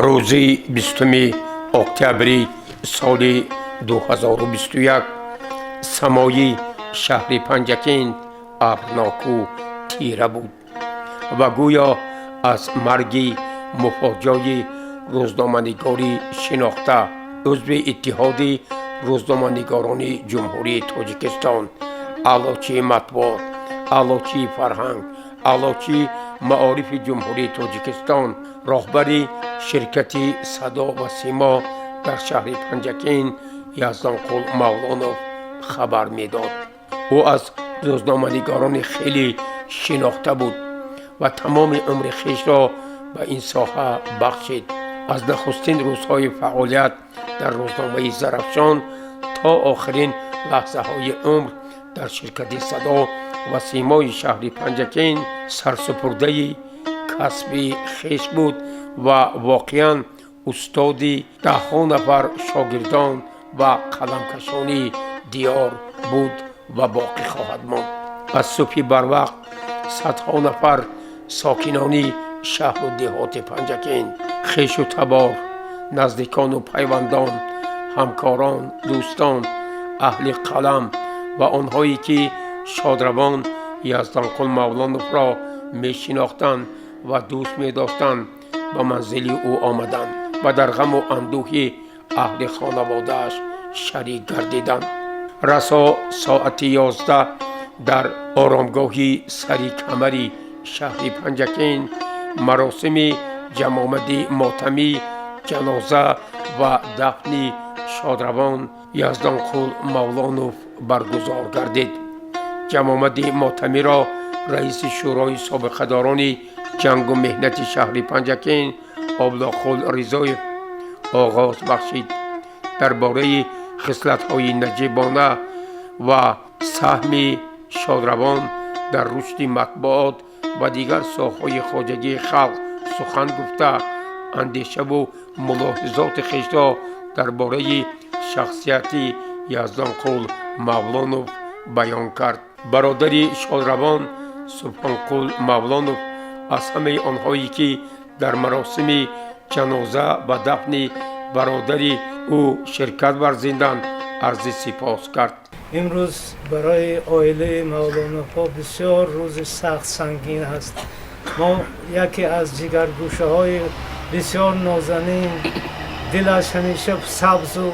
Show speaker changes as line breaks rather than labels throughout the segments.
روزی 20 اکتبر سال 2021 سمایی شهر پنجکین ابرناک و تیره بود و گویا از مرگ مفاجای روزنامه‌نگاری شناخته عضو اتحاد روزنامه‌نگاران جمهوری تاجیکستان، اعلاچی مطبوعات، اعلاچی فرهنگ، اعلاچی معارف جمهوری تاجیکستان، راهبر شرکت صدا و سیما در شهر پنجکین یزدانقل مولانوف خبر میداد. او از روزنامه‌نگاران خیلی شناخته بود و تمام عمر خویش را به این ساحه بخشید. از نخستین روزهای فعالیت در روزنامه زرافشان تا آخرین لحظه های عمر در شرکت صدا و سیمای شهر پنجکین سرسپرده کسب خویش بود و واقعا استاد ده‌ها نفر شاگردان و قلمکشان دیار بود و باقی خواهد ماند. از صبح بر وقت صدها نفر ساکنان شهر و دهات پنجکین، خویش و تبار، نزدیکان و پیوندان، همکاران، دوستان، اهل قلم و آنهایی که شادروان یزدانقل مولانوف را می شناختند و دوست می داشتند به منزل او آمدند و در غم و اندوه اهل خانواده‌اش شریک گردیدند. رسا ساعت 11 در آرامگاه سری کمری شهر پنجکین مراسم جمامد ماتمی، جنازه و دفن شادروان یزدانقل مولانوف برگزار گردید. جمامد ماتمی را رئیس شورای سابقه‌داران جنگ و مهنت شهر پنجکین آبلاخل رضایف آغاز بخشید. درباره خصلت‌های نجیبانه و سهم شادروان در رشد مطبوعات و دیگر ساحه‌های خواجگی خلق سخن گفته اندیشه و ملاحظات خویش را درباره شخصیت یزدانقل مولانوف بیان کرد. برادر شادروان سبحانقل مولانوف از همه آنهایی که در مراسم جنازه و دفن برادر او شرکت ورزیدند عرض سپاس کرد.
امروز برای عائله مولانوف بسیار روز سخت سنگین است. ما یکی از جگرگوشه های بسیار نازنین، دلش همیشه سبز و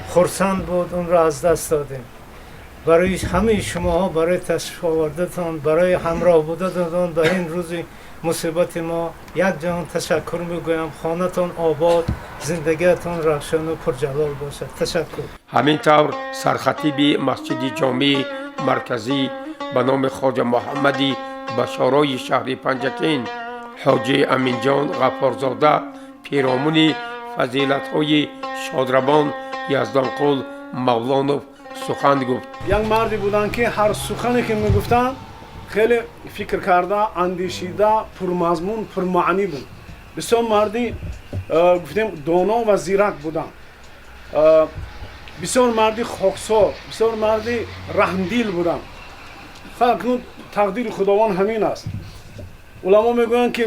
خرسند بود، اون را از دست دادیم. برای همه شما، برای تشریف آوردتان، برای همراه بودتان در این روز مصیبت ما یک جهان تشکر میگویم. خانتان آباد، زندگیتان روشن و پرجلال باشد. تشکر.
همینطور سرخطیب مسجد جامع مرکزی به نام خواجه محمدی بشارای شهر پنجکین حاجی امینجان غفارزاده پیرامون فضیلت‌های شادروان یزدانقل مولانوف سخن گفت.
یک مردی بودن که هر سخنی که میگفتن خیلی فکر کرده، اندیشیده، پرمضمون، پرمعنی بود. بسیار مردی گفتیم دانا و زیرک بودن. بسیار مردی خاکسار، بسیار مردی رحمدیل بودن. فقط تقدیر خداوند همین است. علما میگویند که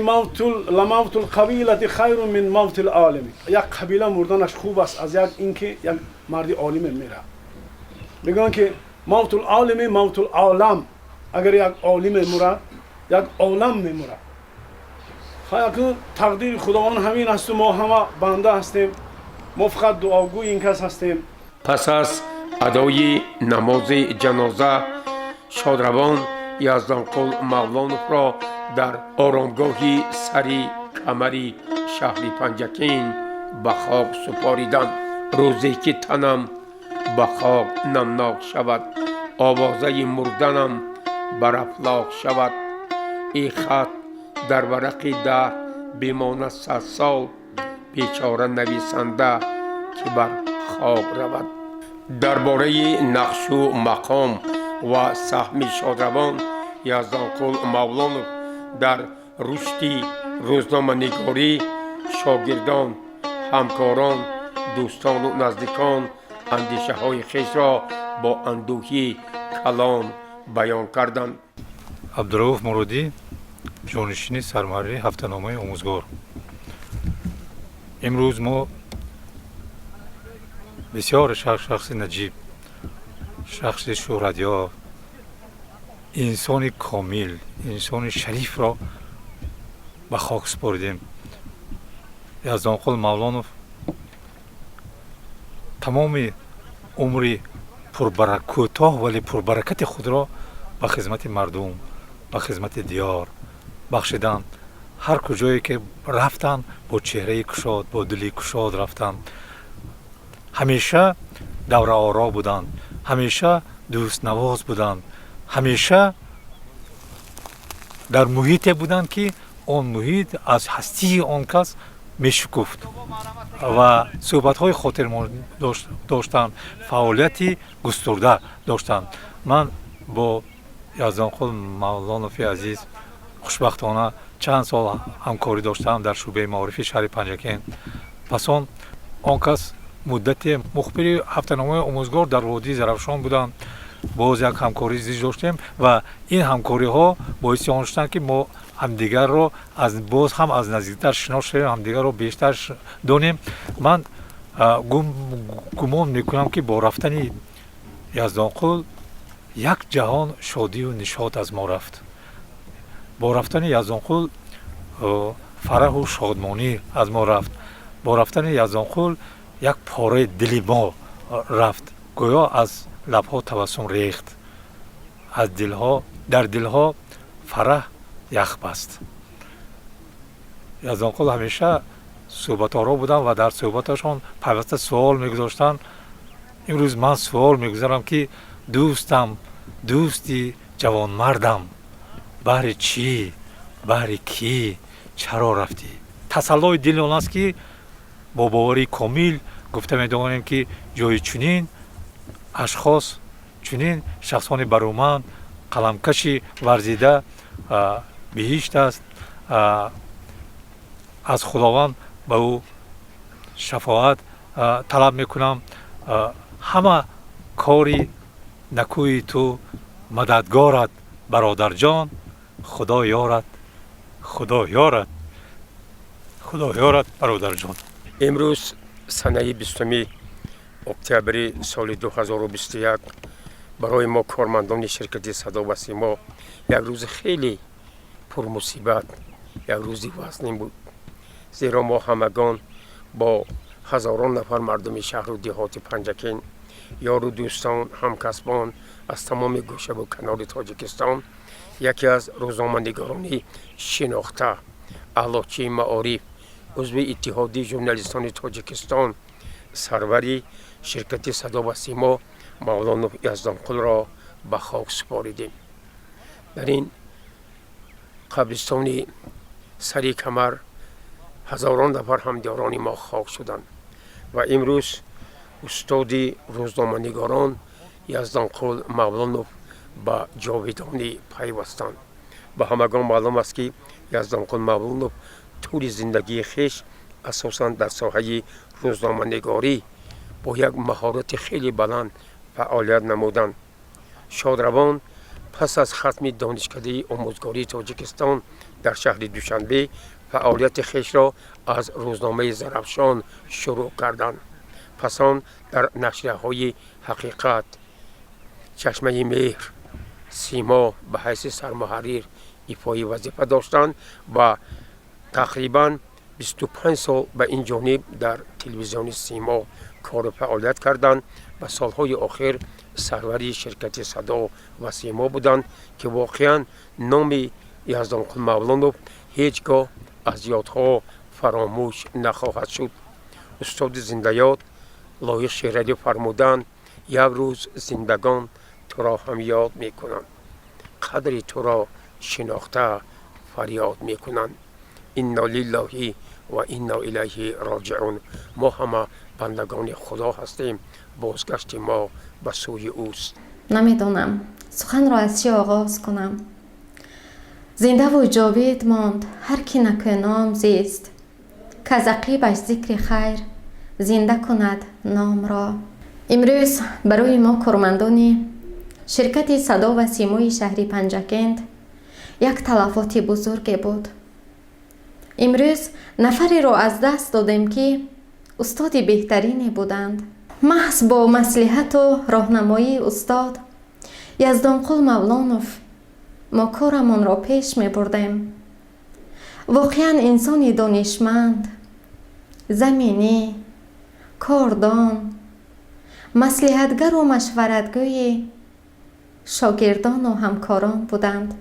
لموت القبیله خیر من موت العالم. یک قبیله مردنش خوب است از یک اینکه یک مردی عالم میره. میگن که موت العالم موت العالم. اگر یک عالم مرد، یک عالم میمرد. خیلی تقدیر خداوند همین است و ما همه بنده هستیم. ما فقط دعاگوی این کس هستیم.
پس از ادای نماز جنازه شادروان یزدانقل مولانوف را در آرامگاه سری کمری شهر پنجکین به خاک سپاریدند. روزی که تنم به خاک نمناک شود، آوازه مردنم بر افلاک شود. ای خط در ورق در بماند 100 سال، بیچاره نویسنده که بر خاک رود. درباره نقش و مقام و سهم شادروان یزدانقل مولانوف در رشد روزنامه‌نگاری شاگردان، همکاران، دوستان و نزدیکان اندیشه های خویش را با اندوهی کلام بیان کردند.
عبدالرؤوف مرودی، جانشین سرمحرر هفته‌نامه آموزگار. امروز ما بسیار شخص نجیب، شخص شهرت‌یاب، انسان کامل، انسان شریف را به خاک سپردیم. یزدانقل مولانوف تمام عمر کوتاه ولی پربرکت خود را به خدمت مردم، به خدمت دیار بخشیدند. هر کجایی که رفتن با چهره کشاد، با دلی کشاد رفتن. همیشه دور آرا بودند، همیشه دوست نواز بودند، همیشه در محیط بودند که آن محیط از هستی آن کس میشکفت و صحبت‌های خاطرمان داشتند، فعالیتی گسترده داشتند. من با یزدانقل مولانوفی عزیز خوشبختانه چند سال همکاری داشتم در شعبه معارفی شهر پنجکین. پس آن کس مدت مخبری هفته‌نامه آموزگار در وادی زرافشان بودند. باز یک همکاری زیاد داشتیم و این همکاری ها باعث آن شدند که ما همدیگر رو باز هم از نزدیکتر شناسیم، همدیگر رو بیشتر دانیم. من گمان میکنم که با رفتن یزدانقل یک جهان شادی و نشاط از ما رفت. با رفتن یزدانقل فرح و شادمانی از ما رفت. با رفتن یزدانقل یک پاره دل ما رفت. گویا از لبها تبسم ریخت، از دلها، در دلها فرح یخ بست. یزدانقل همیشه صحبت‌آرا بودن و در صحبتشان پیوسته سوال میگذاشتن. امروز من سوال میگذارم که دوستم، دوستی جوان مردم، بهر چی، بهر کی، چرا رفتی؟ تسلای دل آن است که با باوری کامل گفته می‌دانیم که جای چنین اشخاص، چنین شخصان برومند، قلمکشی ورزیده بهشت است. از خداوند به او شفاعت طلب میکنم. همه کاری نکوی تو مددگارت برادر جان، خدا یارت، خدا یارت، خدا یارت برادر جان.
امروز سنه 20 اکتبر سال 2021 برای ما کارمندان شرکت صدا و سیما یک روز خیلی پر مصیبت، یک روزی وزنی بود. زیرا ما همگان با هزاران نفر مردم شهر و دیهات پنجکین، یار و دوستان، همکسبان از تمام گوشه و کنار تاجیکستان، یکی از روزنامه‌نگاران شناخته، اعلاچی معارف، عضو اتحادیه ژورنالیستان تاجیکستان، سروری شرکت صدا و سیما مولانا یزدانقل را به خاک سپاریدیم. در این قبرستان سری کمر هزاران نفر همدیاران ما خاک شدند و امروز استاد روزنامه‌نگاران یزدانقل مولانوف به جاویدانی پیوستند. به همگان معلوم است که یزدانقل مولانوف طول زندگی خویش اساساً در ساحه روزنامه‌نگاری با یک مهارت خیلی بلند فعالیت نمودند. شادروان پس از ختم دانشکده آموزگاری تاجیکستان در شهر دوشنبه فعالیت خویش را از روزنامه زرافشان شروع کردند. پس آن در نشریه‌های حقیقت، چشمه مهر، سیما به حیث سرمحرر ایفای وظیفه داشتند و تقریباً 25 سال به این جانب در تلویزیون سیما کار و فعالیت کردند و سالهای آخر سروری شرکت صدا و سیما بودند که واقعاً نام یزدانقل مولانوف هیچگاه از یادها فراموش نخواهد شد. استاد زنده یاد لایق شعری فرمودند: یک روز زندگان تو را هم یاد میکنند، قدر تو را شناخته فریاد میکنند. انا لله و انا الیه راجعون. ما همه بندگان خدا هستیم، بازگشت ما به سوی اوست.
نمیدانم سخن را از چی آغاز کنم. زنده و جاوید ماند هر کی نکو نام زیست، که از عقیبش ذکر خیر زنده کند نام را. امروز برای ما کارمندان شرکت صدا و سیمای شهری پنجکند یک تلفات بزرگ بود. امروز نفری را از دست دادیم که استاد بهترینی بودند. محض با مصلحت و راهنمایی استاد یزدانقل مولانوف ما کارمان را پیش می بردیم. واقعا انسانی دانشمند، زمینی، کاردان، مصلحتگر و مشورتگوی شاگردان و همکاران بودند.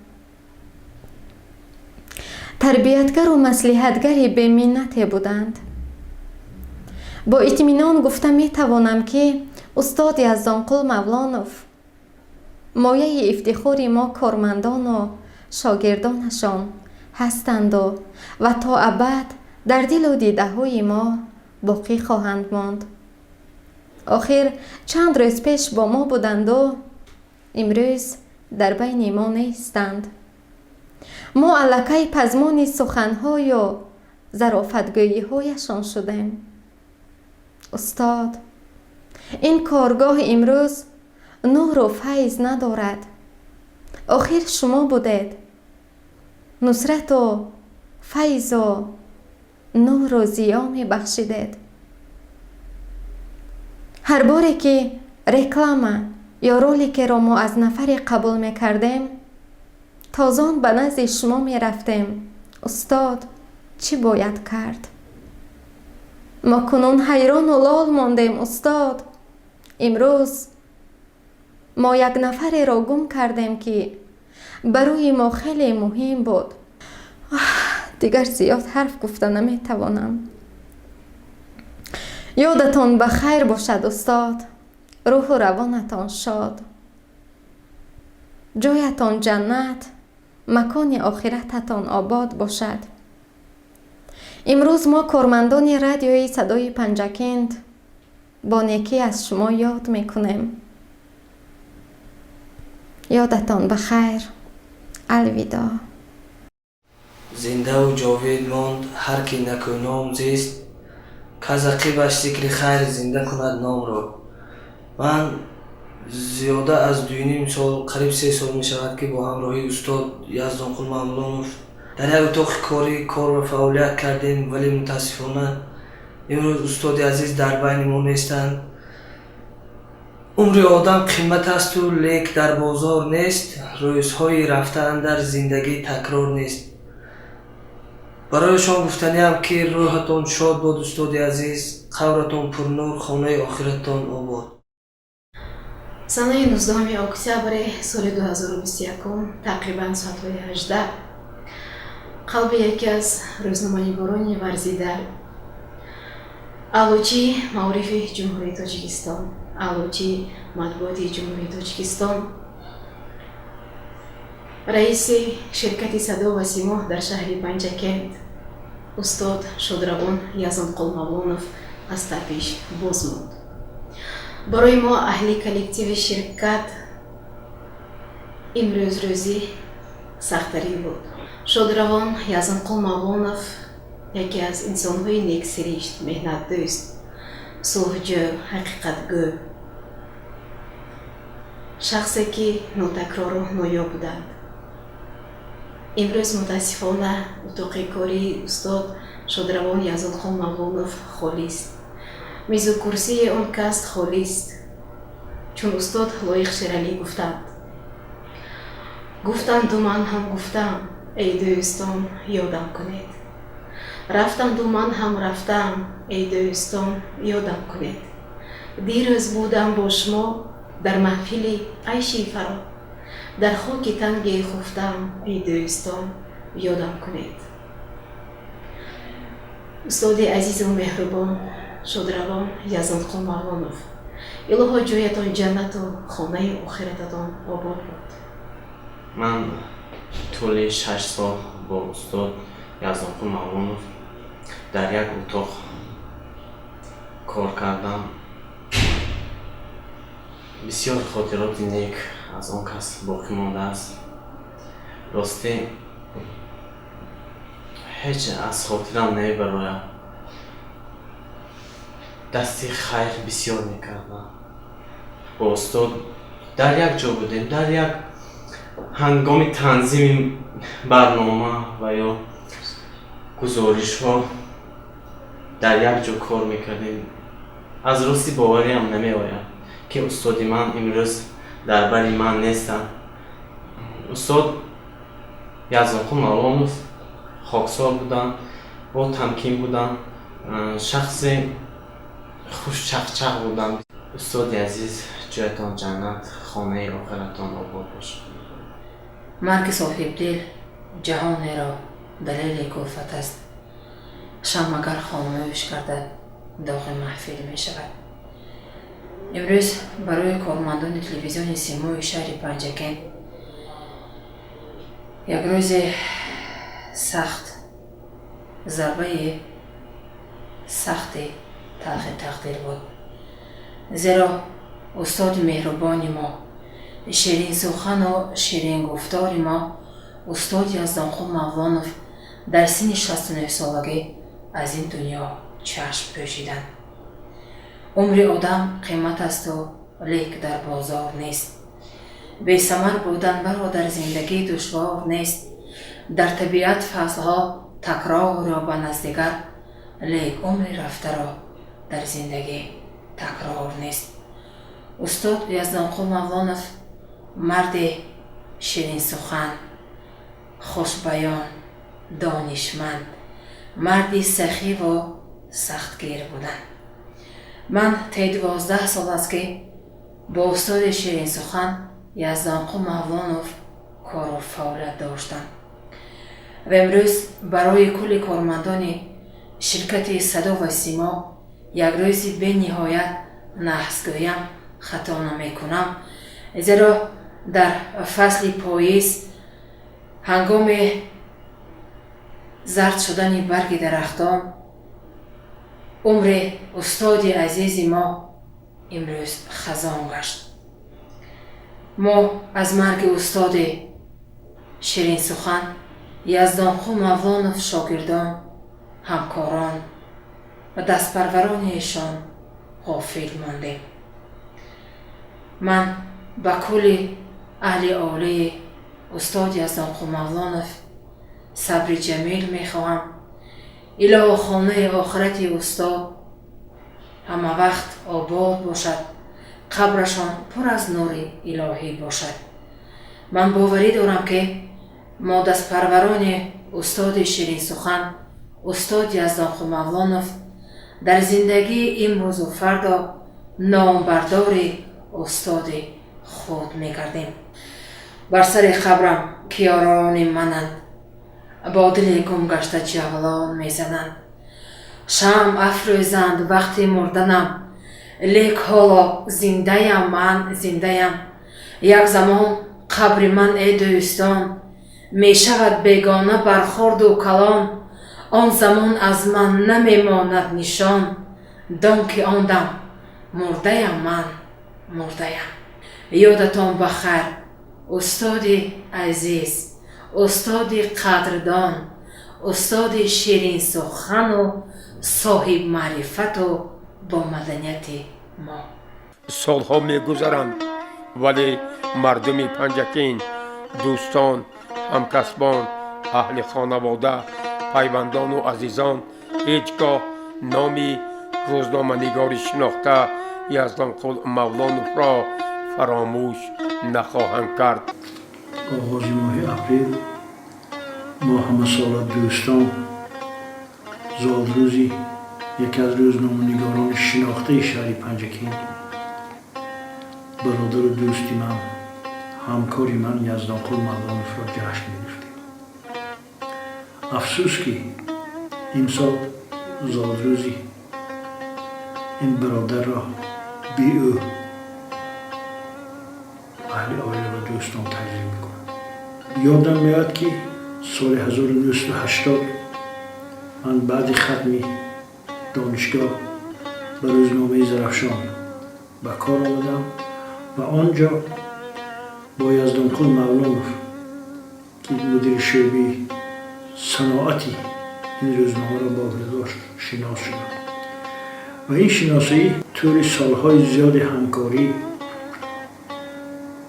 تربیتگر و مصلحتگری به منتی بودند. با اطمینان گفته می توانم که استاد یزدانقل مولانوف مایه افتخار ما کارمندان و شاگردانشان هستند و تا ابد در دل و دیده های ما باقی خواهند ماند. آخر چند روز پیش با ما بودند و امروز در بین ما نیستند. ما الکی پزمان سخنهای و ظرافتگویی هایشان شدیم. استاد، این کارگاه امروز نور و فیض ندارد. آخر شما بودید. نصرت و فیض و نور و ضیا می بخشیدید. هر باری که رکلام یا رولی را ما از نفری قبول می کردیم، تازان به نزد شما می رفتیم. استاد، چی باید کرد؟ ما کنون حیران و لال ماندیم. استاد، امروز ما یک نفری را گم کردیم که برای ما خیلی مهم بود. دیگر زیاد حرف گفته نمی توانم. یادتان بخیر باشد استاد. روح و روانتان شاد. جایتان جنت، مکان آخرتتان آباد باشد. امروز ما کارمندان رادیوی صدای پنجکند با نیکی از شما یاد میکنیم. یادتان بخیر. الوداع.
زنده و جاوید ماند هر کی نکونام زیست، کز عقیبش ذکر خیر زنده کند نام را. من زیاده از 2.5 سال قریب 3 سال می شود که با همراهی استاد یزدانقل مولانوف در یک اتاق کاری کار و فعالیت کردیم، ولی متاسفانه امروز استاد عزیز در بین ما نیستند. عمر آدم قیمت است و لیک در بازار نیست. روزهای رفتن در زندگی تکرار نیست. برای شما گفتنیم که روحتان شاد باد استاد عزیز، قبرتان پرنور، خانه آخرتان آباد.
سنه 19 اکتبر سال 2021 تقریبا ساعت 18 قلب یکی از روزنامه‌نگاران ورزیده علوچی معارف جمهوری تاجیکستان، علوچی مطبوعات جمهوری تاجیکستان، رئیس شرکت صدا و سیما در شهر پنجکند استاد شادروان یزدانقل مولانوف از تپش باز ماند. برای ما اهل کلکتیو شرکت امروز روزی سخت‌ترین بود. شادروان یزدانقل مولانوف یکی از انسان‌های نیکسرشت، مهنت دوست، صلح‌جو، حقیقت‌گو، شخصی که ناتکرار و نایاب بودند. امروز متاسفانه اتاق کاری استاد شادروان یزدانقل مولانوف خالی است. میز و کرسی آن کس خالی است، چون استاد لایق شیرینی گفتند و من هم گفتم ای دوستان یادم کنید. رفتند و من هم رفتم ای دوستان یادم کنید. دیروز بودم با شما در محفل عیشی فرا، در خاک تنگی خفتم ای دوستان یادم کنید. استاد عزیز و مهربان شادروان یزدانقل مولانوف، الهی جایتان جنت و خانه آخرتتان آباد باد.
من طول 6 سال با استاد یزدانقل مولانوف در یک اتاق کار کردم. بسیار خاطرات نیک از آن کس باقی مانده است. راستی هیچ از خاطرم نمیبراید. دستی خیر بسیار میکردم. با استاد در یک جا بودیم، در یک هنگام تنظیم برنامه و یا گزارش ها در یک جا کار میکردیم. از راستی باوری هم نمی آید که استادی من امروز در بری من نیستن. استاد یزدانخون مولانوف خاکسار بودن، با تمکین بودن، شخص خوش چقچق بودن. استاد عزیز جایتان جنت، خانه آخرتان آباد باشد.
مرگ صاحب دل جهان را دلیل کلفت است. شمع اگر خاموش گردد داغ محفل می شود. امروز برای کارمندان تلویزیون سیمای شهر پنجکین یک روز سخت، ضربه سخت تلخ تقدیر بود. زیرا استاد مهربانی ما، شیرین سخن و شیرین گفتار ما، استاد یزدانخون مولانوف در سن 69 سالگی از این دنیا چشم پوشیدند. عمر آدم قیمت است و لیک در بازار نیست. بی ثمر بودن برادر زندگی دشوار نیست. در طبیعت فصلها تکرار را به نزدیگر، لیک عمر رفته را در زندگی تکرار نیست. استاد یزدانخون مولانوف مرد شیرین سخن، خوش بیان، دانشمند، مردی سخی و سختگیر بودند. من طی 12 سال است که با استاد شیرین سخن یزدانخون مولانوف کار و فعالیت داشتم و امروز برای کل کارمندان شرکت صدا و سیما یک روز به نهایت نحس گویم خطا نمی کنم، زیرا در فصل پاییز هنگام زرد شدن برگ درختان عمر استاد عزیز ما امروز خزان گشت. ما از مرگ استاد شیرین سخن یزدانخون مولانوف شاگردان، همکاران و دستپروران ایشان غافل ماندیم. من به کل اهل عالی استاد یزدانخون مولانوف صبر جمیل میخواهم. الهی خانه آخرت استاد همه وقت آباد باشد، قبرشان پر از نور الهی باشد. من باوری دارم که ما دست پروران استاد شیرین سخن، استاد یزدانخون مولانوف در زندگی امروز و فردا نامبردار استاد خود میگردیم. بر سر قبرم کیاران منند، با دل گم گشته جولان میزنند. شمع افروزند وقتی مردنم، لیک حالا زنده ام، من زنده ام. یک زمان قبر من ای دوستان می شود بیگانه برخورد و کلان. آن زمان از من نمی ماند نشان، دان که آن دم مرده ام، من مرده ام. یادتان بخیر استاد عزیز، استاد قدردان، استاد شیرین سخن و صاحب معرفت و با مدنیت ما.
سالها میگذرند ولی مردم پنجکین، دوستان، همکسبان، اهل خانواده، پیوندان و عزیزان هیچگاه نامی روزنامه‌نگار شناخته یزدانخون مولانوف را فراموش نخواهند کرد.
آغاز ماه اپریل ما همه سال دوستان زادروزی یکی از روزنامه‌نگاران شناخته شهر پنجکین، برادر و دوستی من، همکاری من یزدانخون مولانوف را جشن گرفتیم. افسوس که امسال زادروزی این برادر را بی او اهل عائله و دوستان تجلیل میکنم. یادم میاد که سال 1980 من بعد ختم دانشگاه به روزنامه زرافشان به کار آمدم و آنجا با یزدانخون مولانوف که مدیر شعبه صناعتی این روزنامه را با داشت شناس شدم و این شناسایی طور سالهای زیاد همکاری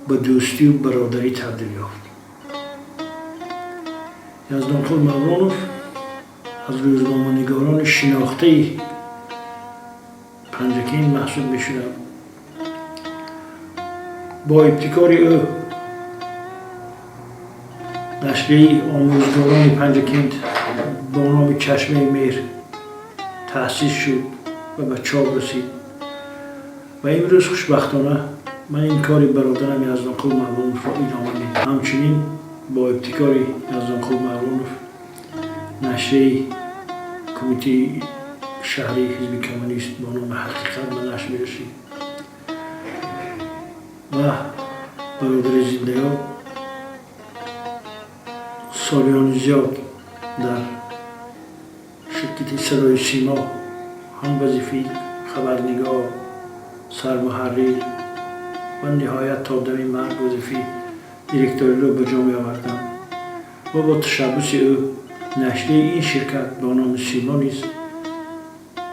به دوستی و برادری تبدیل یافت. یزدانخون مولانوف از روزنامه‌نگاران شناخته پنجکین محسوب می‌شدم. با ابتکار او نشریه آموزگاران پنجکین با نام چشمه مهر تأسیس شد و به چاپ رسید و امروز خوشبختانه من این کاری برادرم یزدانقول مولانوف را ادامه میدم. همچنین با ابتکار یزدانقول مولانوف نشریه کمیته شهری حزب کمونیست با نام حقیقت به نشر می‌رسید و برادر زنده‌یاب سالیان زیاد در شرکت صدای سیما هم وظیفه خبرنگار، سرمحرر و نهایت تا دم مرگ وظیفه دیرکتوری را به جا آوردم و با تشبث او نشریه این شرکت با نام سیما نیز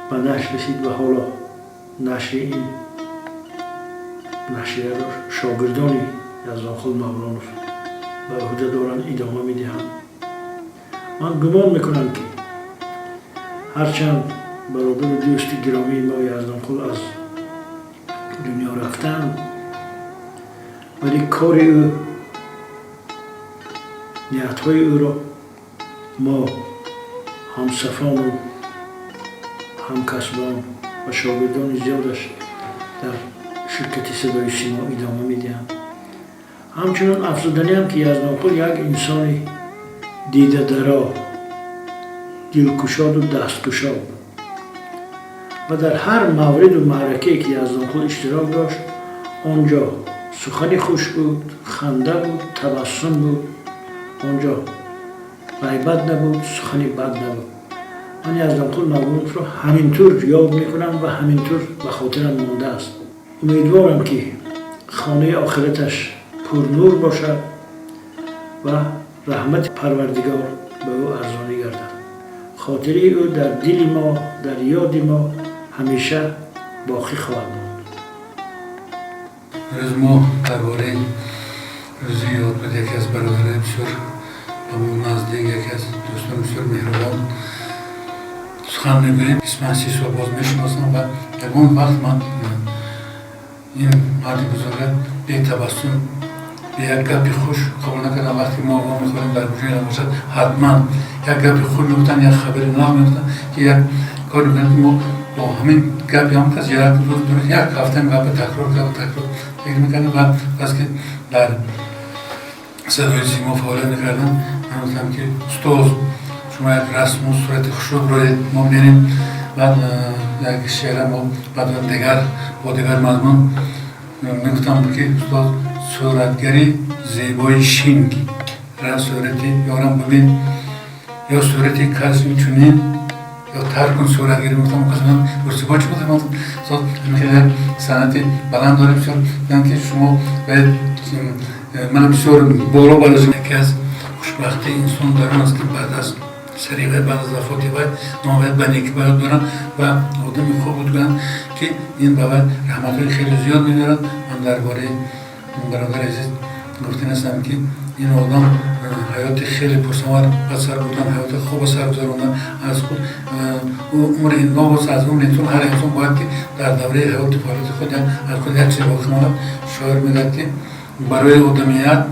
به نشر رسید و حالا نشریه این نشریه را شاگردان یزدانقول مولانوف به عهده دارند ادامه میدهند. من گمان میکنم که هرچند برادر و دوست گرامی ما یزدانقول از دنیا رفتند ولی کار او، نیت‌های او را ما همسفان و همکسبان و شاگردان زیادش در شرکت صدای سیما ادامه میدهند. همچنین افزودنی هم که یزدانقول یک انسان دیده درا، دلکشاد و دستکشاد و در هر مورد و معرکه که یزدانقول اشتراک داشت آنجا سخن خوش بود، خنده بود، تبسم بود، آنجا غیبت نبود، سخن بد نبود. من یزدانقول مولانوف را همینطور یاد میکنم و همینطور به خاطرم مانده است. امیدوارم که خانه آخرتش پر نور باشد و رحمت پروردگار به او ارزانی گردد. خاطره او در دل ما، در یاد ما همیشه باقی خواهد ماند.
امروز ما درباره روز یاد بود یکی از برادران بسیار نزدیک، یکی از دوستان بسیار مهربان سخن میگوییم. اسم 30 سال باز میشناسم و یکون وقت من این مرد بزرگ به تبسم به یک گپی خوش قبول نکردم. وقتی ما میخوریم در بجوی نباشد حتما یک گپی خوش میگفتن، یک خبری نام میگفتن که یک کار میکنن که ما با همین گپی هم کسی یک روز درست یک هفته گپ تکرار فکر میکنیم و بس که در صدای سیما فعالیت میکردم من گفتم که استاد شما یک رسم و صورت خوشرو رو ما میبینیم بعد یک شعر ما بعد دیگر با دیگر مضمون میگفتم که استاد صورتگری زیبای شینگ را صورتی یارم ببین یا صورتی کسی چونین یا ترکن صورتگری میگفتم قسمم برسیبا چی بودم استاد میگه سنتی بلند داریم بسیار یعنی که شما باید من بسیار بالا بالازم. یکی از خوشبختی انسان دارم است که بعد از سریعه بعد از وفاتی باید ما باید به نیکی باید دارم و آدمی خوب بود کنم که این باید رحمتهای خیلی زیاد میدارد. من درباره برادر عزیز گفتین هستم که این آدم حیات خیلی پرسمار به سر بودن، حیات خوب سر گذاروندن از خود عمر این باز از عمر انسان هر انسان باید که در دوره حیات فعالیت خود از خود یک چیز باقی ماند. شاعر میگه که برای آدمیت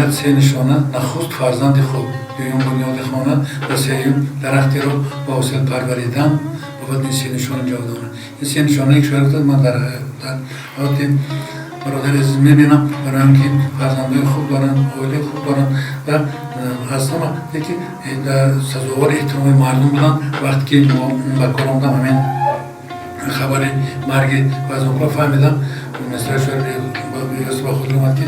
سه نشانه نخست فرزند خود، دوم بنیاد خانه و سوم درختی را با حاصل پروریدن و بعد این سه نشانه جاودانه. این سه نشانه یک شاعر گفت من در حیات برادر عزیز میبینم برای اینکه فرزندای خوب دارن، عائله خوب دارن و از همه یکی سزاوار احترام مردم بودن. وقتی که با کار آمدم همین خبر مرگ یزدانقول فهمیدم مصرع شعر با خود اومد که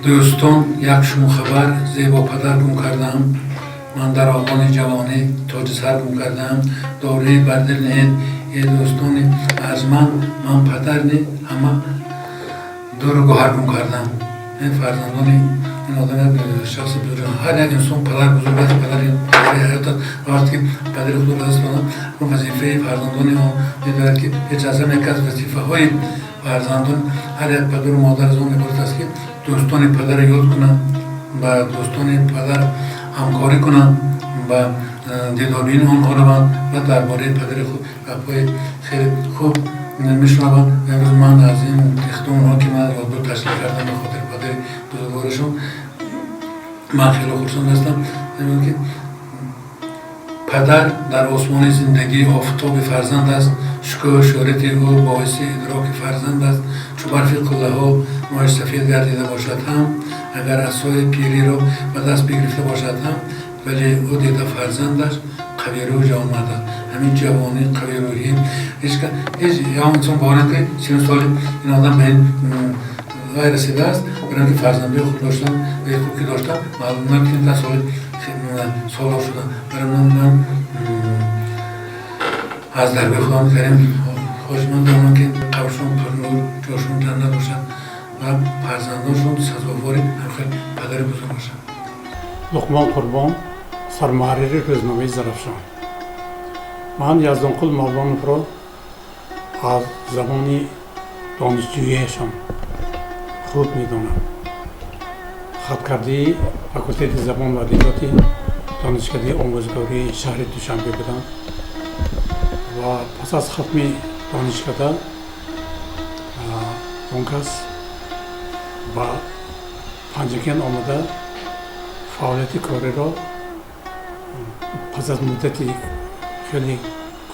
دوستان یک شوم خبر زیبا پدر گم کردم، من در آغان جوانی تاج سر گم کردم، دوره بر دل نهید ای دوستان از من پدر نه همه دور گوهر گم کردم. این فرزندان این آدم شخص بزرگ هر یک انسان پدر بزرگ است، پدر حیات وقتی که پدر خود را دستانم رو وظیفه فرزندان ما میدارد که اجازه یک از وظیفه های فرزندان هر یک پدر و مادر از آن میبرد است که دوستان پدر یاد کنند و دوستان پدر همکاری کنم و دیداربین آنها روم و درباره پدر خود گپ‌های خیلی خوب میشنوم. امروز من از این تخت اونها که من یادبود تشکیل کردم به خاطر پدر بزرگوارشون من خیلی خرسند هستم. که پدر در آسمان زندگی آفتاب فرزند است، شکوه و شهرت او باعث ادراک فرزند است. چو برف قله ها ماهش سفید گردیده باشد هم، اگر عصای پیری را به دست بگرفته باشد هم، ولی او دیده فرزندش قوی روح جوان مرد است. همین جوانی قوی روحی هیچ انسان باورند که 30 سال این آدم به این وای رسیده است، برای اینکه فرزندی خود داشتن و یک خوکی داشتن معلوم نکنید در سال ها شدن. برای من از درگاه خدا می‌کریم خواهشمند دارم که قبرشون پرنور جاشون جنت باشن و فرزندانشون سزاواری همخیل پدر بزرگ باشن.
لقمان قربان، سرمحرر روزنامه زرافشان. من یزدانقل مولانوف را از زمان دانشجوییشان خوب می‌دانم. خطکردی فاکولته زبان و ادبیات دانشکده آموزگاری شهر دوشنبه بودم و پس از ختم دانشکده اون کس با پنجگین آمده فعالیت کاری را پس از مدتی خیلی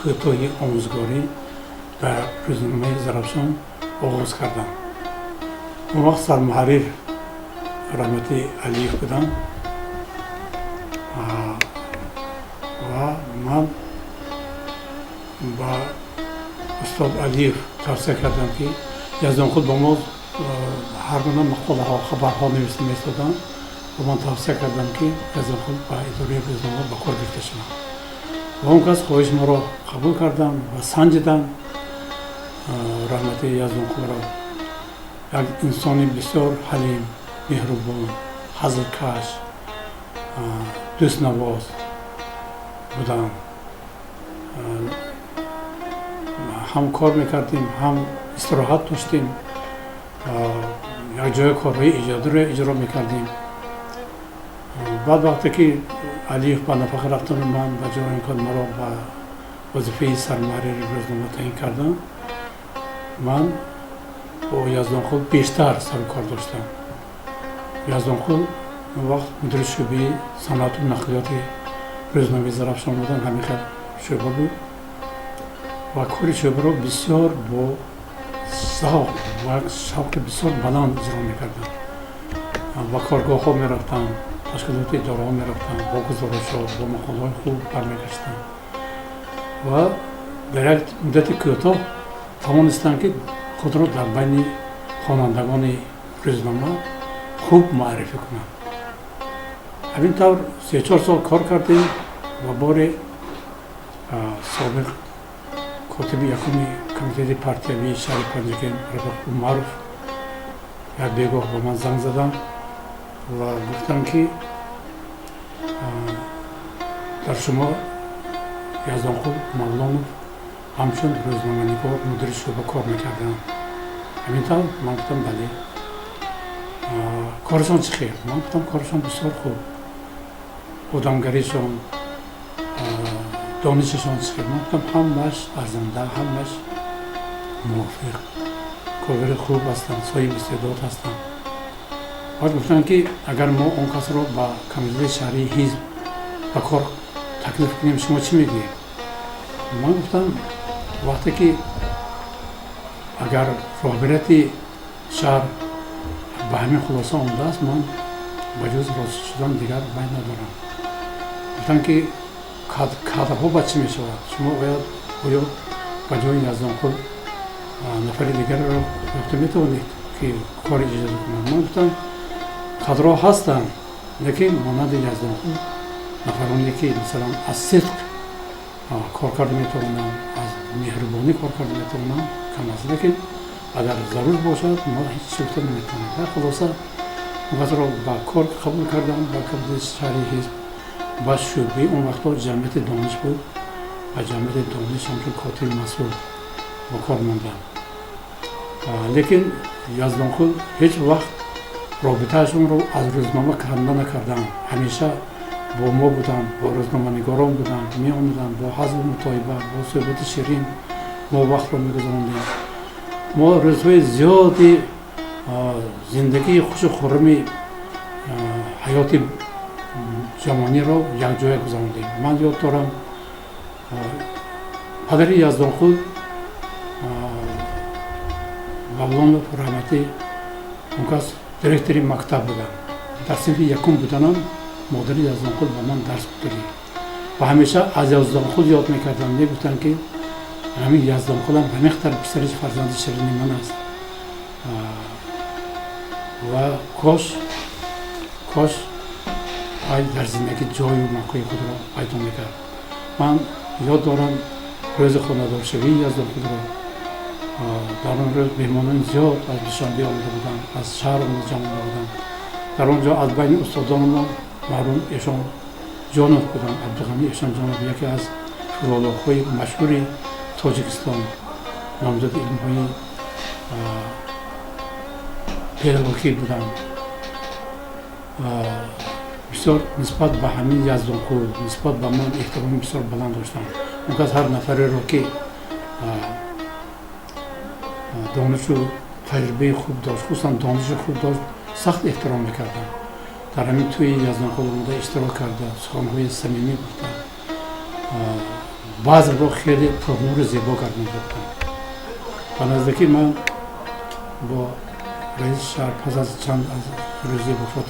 کوتاهی آموزگاری در روزنامه زرافشان آغاز کردم. اون وقت سرمحرر رحمتی علیف بودم و من با استاد علیف توصیه کردم که یزدانقل با ما هر گونه مقاله ها خبرها نوشته می‌استادن و من توصیه کردم که یزدانقل با اداره روزنامه به کار گرفته شدم و اون کس خواهش ما را قبول کردم و سنجیدم. رحمتی یزدانقل را یک انسانی بسیار حلیم، مهربان، حضرکش، دوست نواز بودم. هم کار میکردیم، هم استراحت داشتیم، یک جای کارهای ایجادی را اجرا میکردیم. بعد وقتی که علیف به نفق رفتن من و جای امکان مرا به وظیفه سرمحرر روزنامه تعیین کردم، من با یزدانقل بیشتر سر کار داشتم. یزدانقل اون وقت مدیر شعبه صنعت و نقلیات روزنامه زرافشان بودن، همین خیلی شعبه بود و کار شعبه را بسیار با ذوق و شوق بسیار بلند اجرا میکردم. با کارگاه ها میرفتم، تشکیلات اداره ها میرفتم، با گزارش ها با مقاله های خوب برمیگشتم و در یک مدت کوتاه توانستم که خود را در بین خوانندگان روزنامه خوب معرفی کنم. همینطور 3-4 سال کار کردیم و بار سابق کاتب یکم کمیته پارتیوی شهر پنجگین رفیق معروف یک بیگاه با من زنگ زدن و گفتن که در شما یزدانقل مولانوف همچون روزنامه‌نگار مدیر شعبه کار میکردن. همینطور من گفتم بله. کارشان چی خیر؟ من گفتم کارشان بسیار خوب، آدمگریشان، دانششان چی خیر؟ من گفتم همش ارزنده، همش موافق، کارگر خوب هستن، صاحب استعداد هستن. بعد گفتن که اگر ما اون کس رو با کمیته شهری حزب به کار تکلیف کنیم شما چی میگید؟ من گفتم وقتی که اگر رهبریت شهر به همین خلاصه آمده است، من بجز راضی شدن دیگر باید ندارم. گفتن که کادرها با چی می شود؟ شما باید به جای یزدانقل نفر دیگر را گفته می توانید که کار اجازه کنند. من گفتم کادرها هستند، لیکن مانند یزدانقل نفرانی که مثلا از صدق کار کرده می توانند، از مهربانی کار کرده می توانند کم است، لیکن اگر ضرور باشد ما هیچ شکل نمی توانیم. در خلاصه اون را با کار قبول کردم، با کمیته شهری حزب با شعبه اون وقتا جمعیت دانش بود و جمعیت دانش همچون کاتب مسئول با کار ماندم. لیکن یزدانقل هیچ وقت رابطهشون رو از روزنامه کنده نکردن. همیشه با ما بودن، با روزنامه‌نگاران بودن، می آمدن با حزب مطالبه، با صحبت شیرین ما وقت رو می‌گذراندیم. ما روزهای زیادی زندگی خوش و خرمی حیات جوانی رو یک جای گذراندیم. من یاد دارم پدر یزدانخوی مولان رحمتی اون کس دیرکتری مکتب بودن. در صنف یکم بودنم مادر یزدانخوی با من درس بودی و همیشه از یزدانخوی یاد میکردن، میگفتن که همین یزدانخوی هم همیختر پسرش فرزند شیرین من است و کاش در زندگی جای و مکای خود را پیدا میکرد. من یاد دارم روز خانه‌دار شوی یزدانخوی را در اون روز مهمانان زیاد از دوشنبه آمده بودن، از شهر آمده جمع بودن. در اونجا از بین استادان ما مرحوم ایشان جانوف بودن، عبدالغنی ایشان جانوف، یکی از فیلولوژهای مشهور تاجیکستان، نامزد علم‌های پداگوژی بودن. بسیار نسبت به همین یزدانخوی، نسبت به من احترام بسیار بلند داشتن. اون کس هر نفری رو که دانش و تجربه خوب داشت، خصوصا دانش خوب داشت، سخت احترام میکردن. در همین توی یزدانخوی بوده اشتراک کرده، سخنهای صمیمی گفته، بعض رو خیلی پرنور زیبا گردانده بودن. به نزدیکی من با رئیس شهر پس از چند از روزی وفات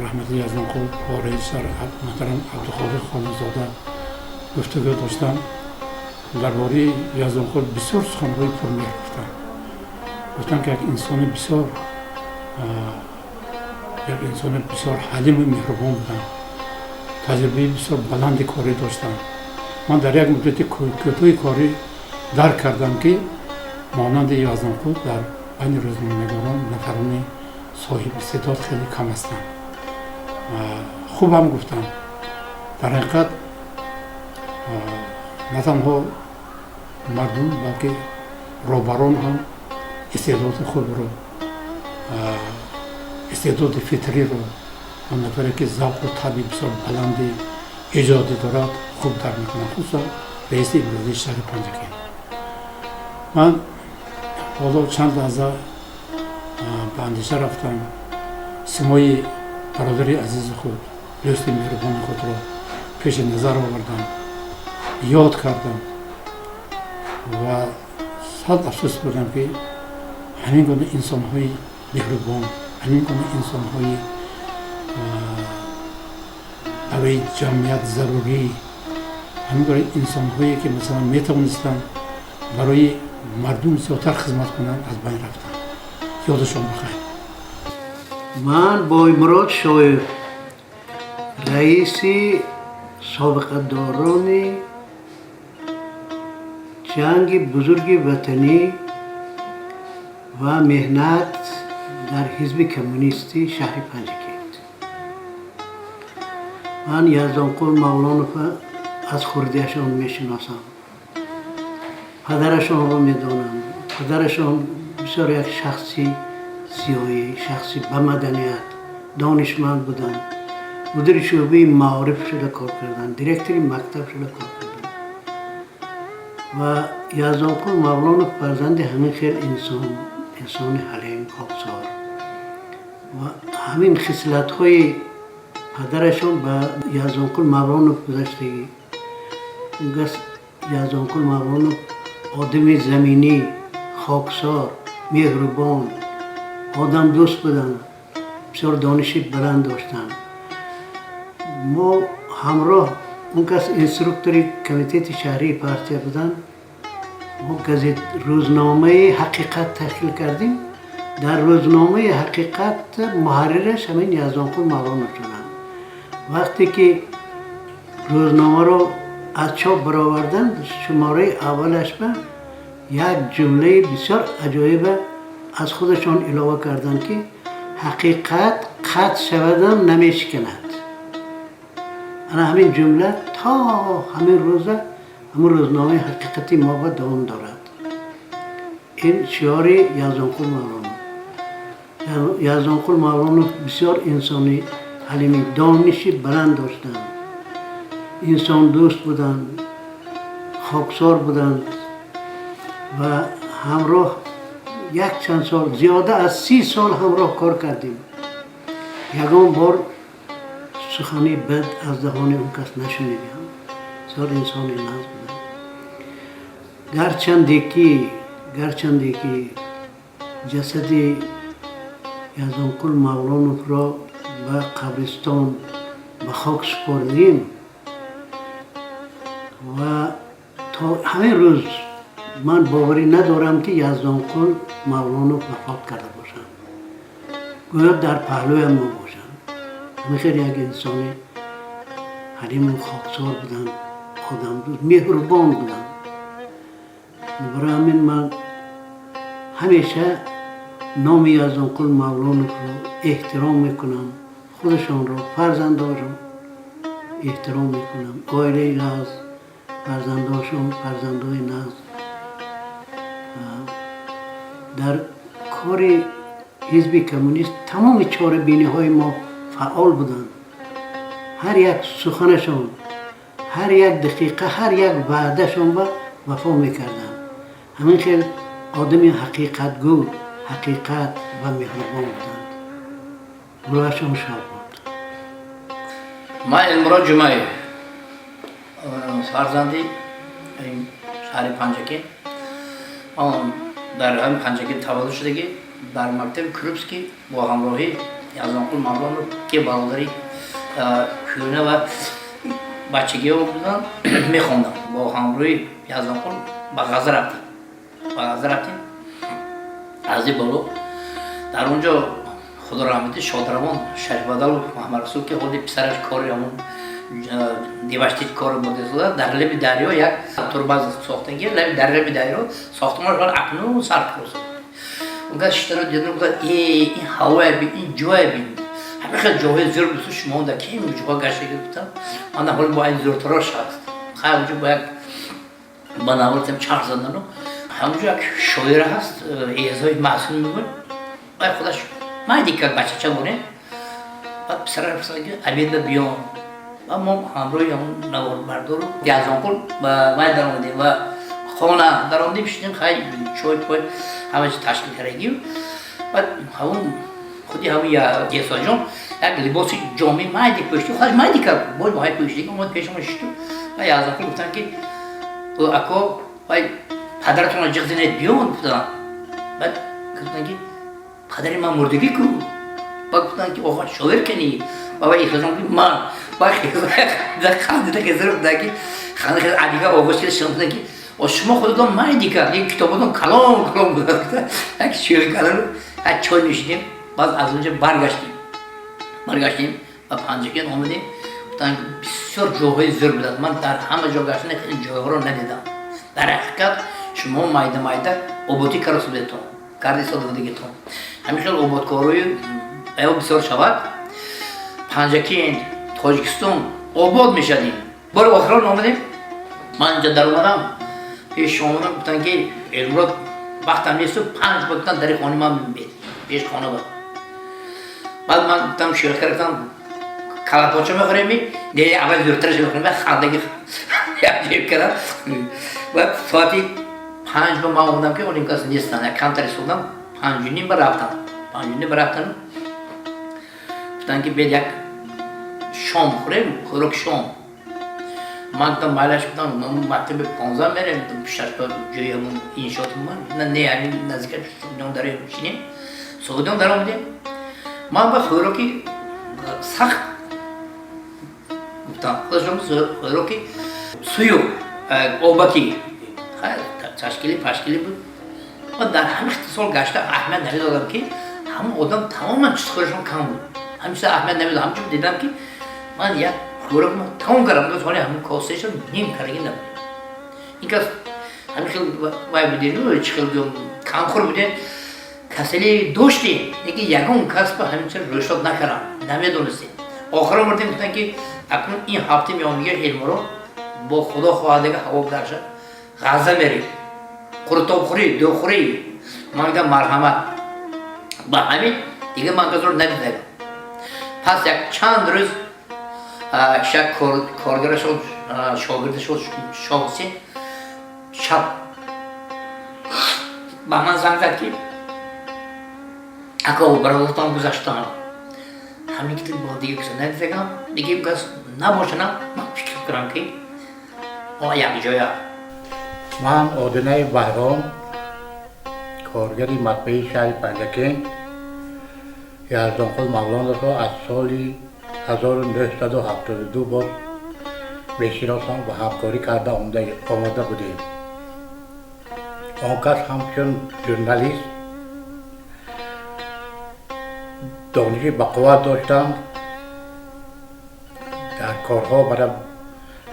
رحمتی یزدانخوی با رئیس شهر محترم عبدالقادر خانزاده گفتگو داشتم. درباره یزدانخوی بسیار سخنهای پرمهر گفتن که یک انسان بسیار حلیم و مهربان بودن، تجربه بسیار بلند کاری داشتن. من در یک مدت کوتاه کاری درک کردم که مانند یزدانخوی در بین روزنامه‌نگاران نفران صاحب استعداد خیلی کم هستند. خوب هم گفتن. در حقیقت نه تنها مردم بلکه روبران هم استعداد خود رو، استعداد فطری رو، اون نفری که ذوق و طبع بسیار بلند ایجادی دارد خوب درک میکنن، خصوصا رئیس ابراز شهر پنجگین. من حالا چند لحظه به اندیشه رفتم، سیمای برادر عزیز خود، دوست مهربان خود را پیش نظر آوردم، یاد کردم و صد افسوس بودم که همین گونه انسان های مهربان، همین گونه انسان های برای جمعیت ضروری، همین گونه انسان هایی که مثلا می توانستند برای مردم زیادتر خدمت کنند از بین رفتن. یادشون بخیر.
من با امراد شایر رئیس سابقه داران جنگ بزرگ وطنی و مهنت در حزب کمونیستی شهر پنجگین. من یزدانخوی مولانوف از خردیشان میشناسم، پدرشان را میدانم. پدرشان بسیار یک شخصی سیاهی، شخصی با مدنیت، دانشمند بودند. مدیر شعبه معارف شده کار کردند، دیرکتری مکتب شده کار کردند. و یزدانخوی مولانوف فرزند همین خیلی انسان حلیم، خاکسار و همین خصلت های پدرشان به یزدانخوی مولانوف گذشتگی. یزدانخوی مولانوف آدم زمینی، خاکسار، مهربان، آدم دوست بودن، بسیار دانش بلند داشتن. ما همراه اون کس اینستروکتوری کمیته شهری پارتی بودن، ما گزیت روزنامه حقیقت تشکیل کردیم. در روزنامه حقیقت محررش همین یزدانخوی مولانوف شدن. وقتی که روزنامه رو از چاپ برآوردن، شماره اولش به یک جمله بسیار عجایب از خودشان علاوه کردن که حقیقت قطع شودن نمیشکند. انا همین جمله تا همین روزه همین روزنامه حقیقتی ما دوام دارد. این شعار یزدانخوی مولانوف. یزدانقل مولانا بسیار انسانی حلیمی دانشی برند داشتند، انسان دوست بودند، خاکسار بودند و همراه یک چند سال زیاده از 30 سال همراه کار کردیم. یگان بار سخنی بد از دهان اون کس نشنیدیم. بسیار انسانی ناز بودند. گرچندی که جسد یزدانقل مولانا را به قبرستان به خاک سپردیم و تا همین روز من باوری ندارم که یزدانقل مولانا وفات کرده باشند. گویا در پهلوی ما باشند. همین یک انسانی حلیم و خاکسار بودند، آدم دوست، مهربان بودند. برای همین من همیشه نام یزدانقل مولانا رو احترام میکنم، خودشان رو، فرزنداشون احترام میکنم، عائله ناز، فرزنداشون، فرزندای ناز. در کار حزب کمونیست تمام چاره بینی های ما فعال بودند. هر یک سخنشان، هر یک دقیقه، هر یک وعدهشان و وفا میکردند. همین خیلی آدمی حقیقتگو، حقیقت و مهربان بودند. روحشان شاد بود.
ما امروز جمعه فرزندی شهر پنجکی در هم پنجکی تولد شدگی در مکتب کروبسکی با همراهی یزدانقل مولانا که برادری کونه و بچگی ها بودن میخوندم. با همراهی یزدانقل به غزه رفتیم. از این بالا در اونجا خدا رحمتی شادروان شریف بدل و محمد رسول که خودی پسرش کاری همون دیوشتی کار بوده شده در لب دریا یک تورباز ساختن که در لب دریا ساختمان رو اکنون سر کرده. اونجا شتر دیدن که این هوای بین، این جای بین، همه خیلی جای زور بسیار شما اونجا که این جوها گشته گفتم. من حالا با این زور تراش هست. خیلی اونجا با یک بناورتم چهار زندانو. همونجا یک شاعر هست، ایزای معصوم میگن. باید خودش مایدی کرد بچه چه بونه. بعد پسر رفت که عبید بیان. و ما همروی همون نوار بردار رو یزدانقل و ما در آمدیم و خانه در آمدیم شدیم خیلی چوی پای همه چی تشکیل کردیم. بعد همون خودی همون یسا جان یک لباس جامعه مایدی پوشتی خودش مایدی کرد باید باید پوشتی که ما پیش ما شدیم و یزدانقل گفتن که اکا باید پدرتون رو جغزی نید بیان بودن. بعد گفتن که پدر من مردگی کو. بعد گفتن که آقا شاور کنی بابا ایخلازم که من باید خانده که ضرب داکی خانده که عدیگه آغاز کرده شما بودن که شما خودتون مایدی کرد یک کتابتون کلام بودن. یک شیر کلام رو یک چای میشیدیم. بعد از اونجا برگشتیم و پنجکی آمدیم. گفتن که بسیار جاهای زر بودن. من در همه جا گشتم این جاها رو ندیدم. در حقیقت شما مایده آبادی کراس بودتون کردی سال دیگه تون همیشه آبادکاروی ایو بسیار شود. پنجکی تاجیکستان آباد میشدیم. بار آخران آمدیم. من اینجا در اومدم پیش آمدم گفتن که امروز وقتم نیست و 5 بودن در خانه من بید پیش خانه بود. بعد من گفتم شیر کردم کلپاچه میخوریم دیگه اول زورترش میخوریم و خندگی یک کردم. بعد ساعتی 5 به ما آمدم که اون کس نیستن یک کمتر رسوندم 5:30 برفتن گفتن که بید یک شام خوریم خوراک شام. من گفتم مالش گفتم من مکتب 15 میرم پیشتر تا جای همون اینشات من نه همین نزدیک سعودیان داره میشینیم سعودیان در آمدیم. من به خوراکی سخت گفتم خودشون خوراکی سویو آباکی خیلی پشکیلی بود. و در همین اختصال گشته احمد نوید دادم که همون آدم تماما چیزخورشون کم بود. همیشه احمد نوید همچون دیدم که من یک خوراک ما تمام کردم دو سالی همون کاسهشون نیم کرگی نبود. این کس همین خیلی وای بودین و چی خیلی کم خور بودین کسلی داشتی یکی یکم کس به همین چیز روشت نکردم نمیدونستیم. آخر مردیم گفتن که اکنون این هفته میام دیگه علم رو با خدا خواهده که هوا برشه غزه میریم قرطاب خوری دو خوری من میگم مرحمت با همین دیگه من کس رو ندیدم. پس یک چند روز شک کارگر شد، شاگرد شد، شخصی شب با من زنگ زد که اکا برادرتان گذشتن. همین که با دیگه کسی ندیدم، دیگه کس نباشه نه، من فکر کنم که یک جای.
من آدنه بهرام، کارگری مطبعی شهر پنجکین، یزدانخیل مولانا را از سال 1972 با میشناسم و همکاری کرده آمده بودیم. آن کس همچون ژورنالیست دانشی بقوت داشتند در کارها. برای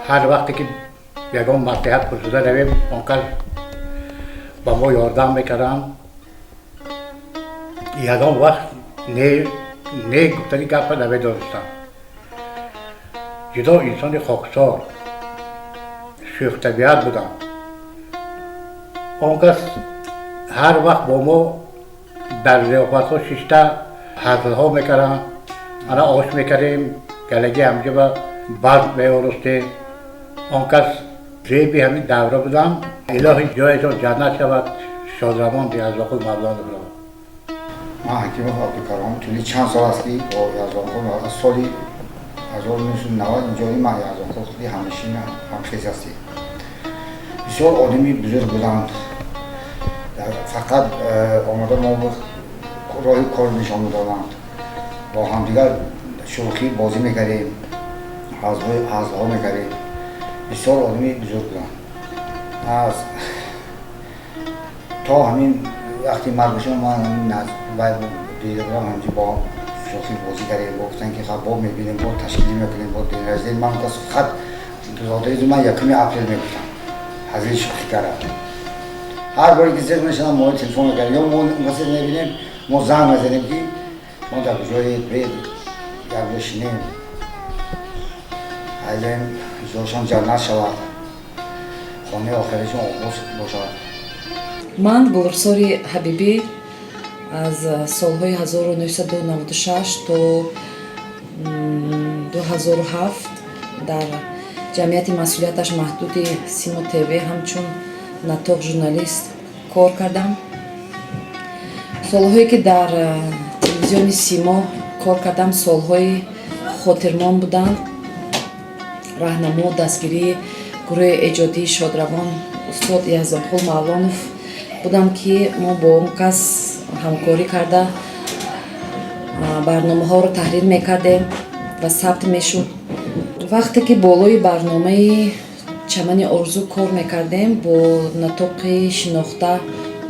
هر وقتی که یگان مصلحت پرسیده رویم آن کس با ما یاردم میکردند. یگان وقت نه گفتنی گپ نمیدانستم. جدا انسان خاکسار شوخ طبیعت بودم. آن کس هر وقت با ما در ضیافت‌ها ششته حرف‌ها میکردن. انا آش میکردیم گلگی همجا با برد میارستیم. آن کس زیبی همین دوره بودم. الهی جایشان جنت شود. شادرمان یزدانخیل مولانا بود.
من حکیم عبدالکرام توی چند سال است که با یزدانخیل از سالی 1990 اینجایی من یزدانخیل خیلی همنشین همخیز هستیم. بسیار آدمی بزرگ بودند. فقط آمده ما راه کار نشان میدادند. با همدیگر شوخی بازی میکردیم، حزلها میکردیم. بسیار آدمی بزرگ بودند. از تا همین وقتی مرگشون من همین دیده بودم همینجا با شوخی بازی کردیم. گفتن که خب با میبینیم با تشکیلی میکنیم با دین رزدین. من کس خط زاده من یکمی اپریل میگفتم حضیر شوخی کردم. هر باری که زیر نشدم ما تلفن میکردیم یا ما کسی نبینیم ما زنگ میزنیم که ما در کجای برید یک بشینیم حیلیم جاشان جنت شود، خانه آخرشون آغوش باشد.
من گلرسори ҳабибӣ аз солҳои 1996 то 2007 дар ҷамъияти масъулияташ маҳдуди симо тв ҳамчун натоқ журналист кор кардам. солҳое ки дар телевизиони симо кор кардам солҳои хотирмон буданд. раҳнамо дастгирии гурӯҳи эҷодии шодравон устод яздонхул мавлонов будам ки мо бо он кас ҳамкорӣ карда барномаҳоро таҳрир мекардем ва сабт мешуд. вақте ки болои барномаи чамани орзу кор мекардем бо натоқи шинохта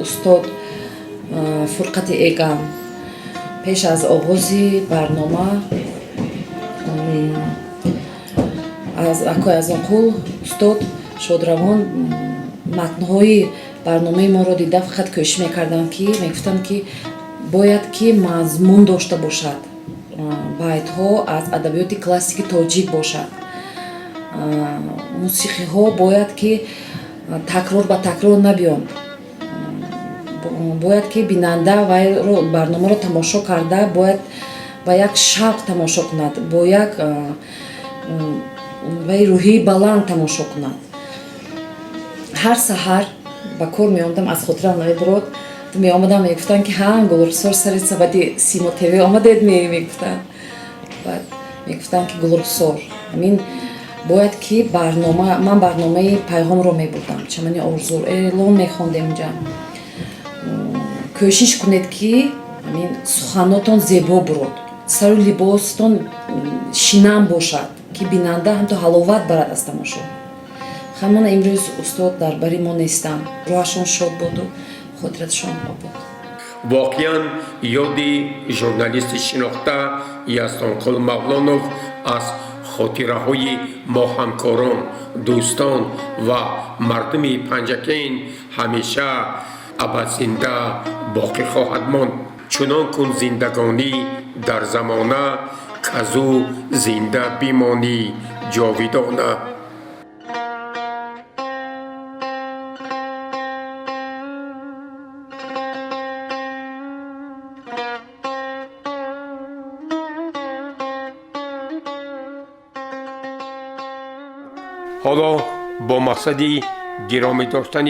устод фурқати эгам пеш аз оғози барнома аз акои яздонқул устод шодравон матнҳои барномаи моро дида фақат кӯшиш мекарданд ки мегуфтанд ки бояд ки мазмун дошта бошад, байтҳо аз адабиёти классики тоҷик бошад, мусиқиҳо бояд ки такрор ба такрор набиёнд, бояд ки бинанда вайро барномаро тамошо карда бояд ба як шавқ тамошо кунад, бо як вай рӯҳии баланд тамошо кунад. ҳар саҳар ба кор меомадам, аз хотирам намебурод, меомадам мегуфтанд ки ҳа гулрухсор сари сабади симо тв омадед мегуфтанд. баъд мегуфтанд ки гулрухсор ҳамин бояд ки ман барномаи пайғомро мебурдам, чамани орзу эълон мехондем инҷа. кӯшиш кунед ки ҳамин суханотон зебо бурод, сару либостон шинам бошад ки бинанда ҳамто ҳаловат барад аз тамошо. ҳамона имрӯз устод дар бари мо нестанд. рӯҳашон шод буду, хотираташон обод.
воқеан ёди журналисти шинохта яздонқул мавлонов аз хотираҳои моҳамкорон, дӯстон ва мардуми панҷакин ҳамеша абадзинда боқӣ хоҳад монд. чунон кун зиндагонӣ дар замона казу зинда бимонӣ ҷовидона. حالا با مقصدی گرامی داشتن